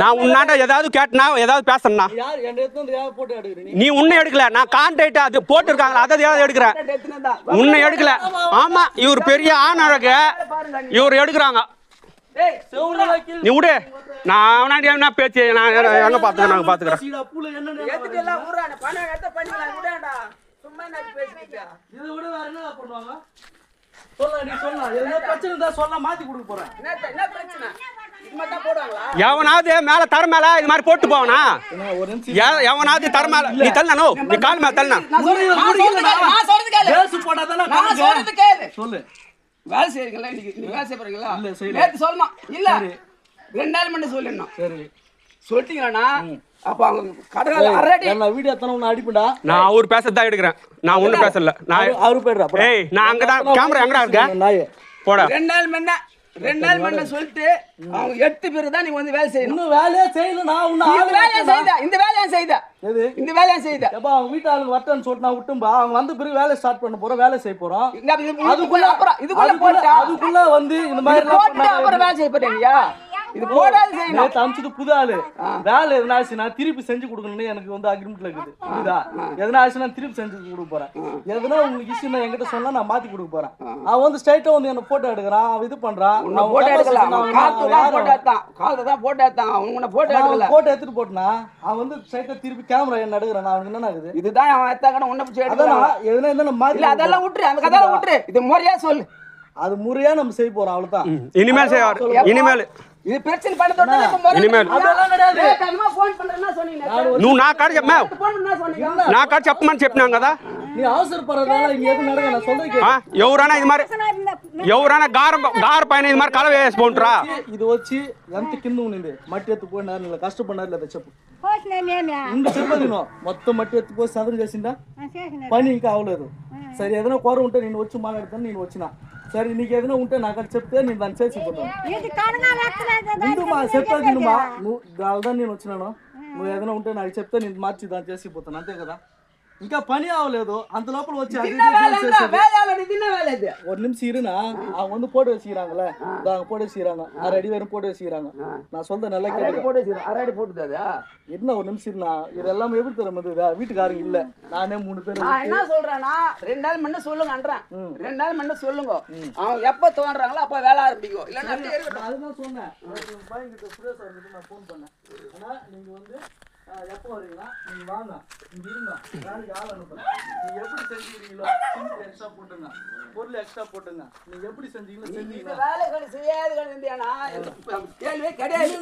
நான் உன்னாண்ட ஏதாவது கேட்டனா ஏதாவது பேசணும்னா நீ உன்னை எடுக்கல. நான் கான்ட்ராக்ட் அது போட்டுருக்காங்களா அதை ஏதாவது எடுக்கிறேன். உன்னை எடுக்கல. ஆமா இவர் பெரிய ஆண் அழகு இவர் எடுக்கிறாங்க. நீ விடு. நான் அவனாண்டி என்ன பேச்சு நான் எங்க பாத்துக்கிறேன். நாங்க பாத்துக்கிறேன். எவனாவது மேல தர மேல இது மாதிரி போட்டு போவனா? எவனாவது தர மேல நீ தள்ளனோ நீ கால் மேல தள்ளனா சொல்லு. வேலை செய்யறீங்களா? நீ வேலை செய்யறீங்களா? நேத்து சொல்லணும் இல்ல 2 நாள் முன்ன சொல்லணும். சரி சொல்லிட்டீங்களா? அப்ப அவங்க கடல ஆல்ரெடி நான் வீடியோ எடுத்தன உன்னை அடிப்படா. நான் அவர் பேசறதா எடுக்கறேன். நான் ஒண்ணு பேசல. நான் அவரு போய்டா. ஏய் நான் அங்க தான் கேமரா எங்கடா இருக்க? போடா. 2 நாள் முன்ன சொல்லிட்டு அவங்க 8 பேர் தான் நீ வந்து வேலை செய்யணும். இன்னும் வேலையே செய்யல. நான் உன்னை இந்த வேலையை செய்தா. இந்த வேலையை செய்தா. எப்ப அவங்க வீட்டு ஆளுங்க வரட்டன்னு சொல்லிட்டு நான் விட்டும்பா. அவங்க வந்து பிறகு வேலை ஸ்டார்ட் பண்ண போறோம். வேலை செய்ய போறோம். அதுக்குள்ள அப்புறம் இதுக்குள்ள போட்டா அதுக்குள்ள வந்து இந்த மாதிரி போட்டா அப்புறம் வேலை செய்ய போறீங்க. இது போடாது செய்யணும். நேத்து அம்ச்சிட்டு புது ஆளு வேலை எதனா ஆச்சுன்னா திருப்பி செஞ்சு கொடுக்கணும்னு எனக்கு வந்து அக்ரிமெண்ட்ல இருக்குது. புரியுதா? எதனா ஆச்சுன்னா திருப்பி செஞ்சு கொடுக்க போறேன். எதனா உங்களுக்கு இஷ்யூனா என்கிட்ட சொன்னா நான் மாத்தி கொடுக்க போறேன். அவன் வந்து ஸ்ட்ரைட்டா வந்து என்ன போட்டோ எடுக்கிறான். அவன் இது பண்றான். போட்டோ எடுக்கலாம். கால்ல தான் போட்டோ எடுத்தான். அவன் போட்டோ எடுக்கல. போட்டோ எடுத்துட்டு போட்டனா அவன் வந்து ஸ்ட்ரைட்டா திருப்பி கேமரா என்ன எடுக்கறான். அவனுக்கு என்ன ஆகுது? இதுதான் அவன் எடுத்தாங்கன உன்ன பிடிச்சு எடுக்கலாம். எதனா என்ன மாத்தி இல்ல அதெல்லாம் விட்டுரு. அந்த கதையெல்லாம் விட்டுரு. இது முறையா சொல்லு. அது முறையா நம்ம செய்ய போறோம். அவ்வளவுதான். இனிமேல் செய்வார். இனிமேல் இது பிரச்சனை பண்ணதோட இப்ப முறை இனிமேல் அதெல்லாம் கிடையாது. கண்ணமா ஃபோன் பண்றேன்னா சொன்னீங்க. నా కాడ చెప్పమా ఫోన్ பண்ணா சொன்னீங்க. నా కాడ చెప్పమని చెప్పినాం కదా. நீ அவசரப்படுறதால இங்க எது நடக்க நான் சொல்றேன். ఎవరైనా ఇది మరి ఎవరైనా గార పైన ఇది మరి కల వేసుకుంటారా? ఇది వచ్చి ఎంత కింద ఉన్నింది మట్టి ఎత్తుపోయినారు ఇలా కష్టపడినారు లేదా చెప్పు. ఇంక చెప్పదు నేను మొత్తం మట్టి ఎత్తుపోయి సదం చేసిందా పని ఇంకా అవలేదు. సరే ఏదైనా కూర ఉంటే నేను వచ్చి మాట్లాడతాను. నేను వచ్చిన సరే నీకు ఏదైనా ఉంటే నాకు అది చెప్తే నేను దాన్ని చేసిపోతాను. మా చెప్పేది నువ్వు దాని నేను వచ్చినాను. నువ్వు ఏదైనా ఉంటే నాకు చెప్తే నేను మార్చి దాన్ని చేసిపోతాను. అంతే కదా. ఇంకా పని అవలేదు అంత లోపల వచ్చి ஒரு நிமிஷம் இருனா. அவங்க வந்து போட்டு வச்சுக்கிறாங்களே அவங்க போட்டு வச்சுக்கிறாங்க. 6 அடி வரைக்கும் போட்டு வச்சுக்கிறாங்க. நான் சொல்றேன் நல்லா கேட்டு போட்டு வச்சுக்கிறேன். 6 அடி போட்டுதாதா என்ன ஒரு நிமிஷம் இருனா. இதெல்லாம் எப்படி தர வீட்டுக்காரங்க இல்ல நானே 3 பேர். நான் என்ன சொல்றேன்னா 2 நாள் முன்ன சொல்லுங்கன்றேன். 2 நாள் முன்ன சொல்லுங்க. அவங்க எப்ப தோன்றாங்களோ அப்ப வேலை ஆரம்பிக்கும். இல்லன்னா அதுதான் சொன்னேன். பையன்கிட்ட சுரேஷ் அவர்கிட்ட நான் ஃபோன் பண்ணேன். ஆனா நீங்க வந்து எப்போ வரீங்களா? நீங்க வாங்க இங்க இருங்க. வேலைக்கு ஆள் அனுப்புறேன். நீங்க எப்படி செஞ்சீங்களோ சிமெண்ட் எக்ஸ்ட்ரா போட்டுங்க. பொருள் எக்ஸ்ட்ரா போட்டுங்க. நீங்க எப்படி செஞ்சீங்களோ செஞ்சீங்க. வேலைகள் செய்யாதுகள் இந்தியானா கேள்வி கிடையாது.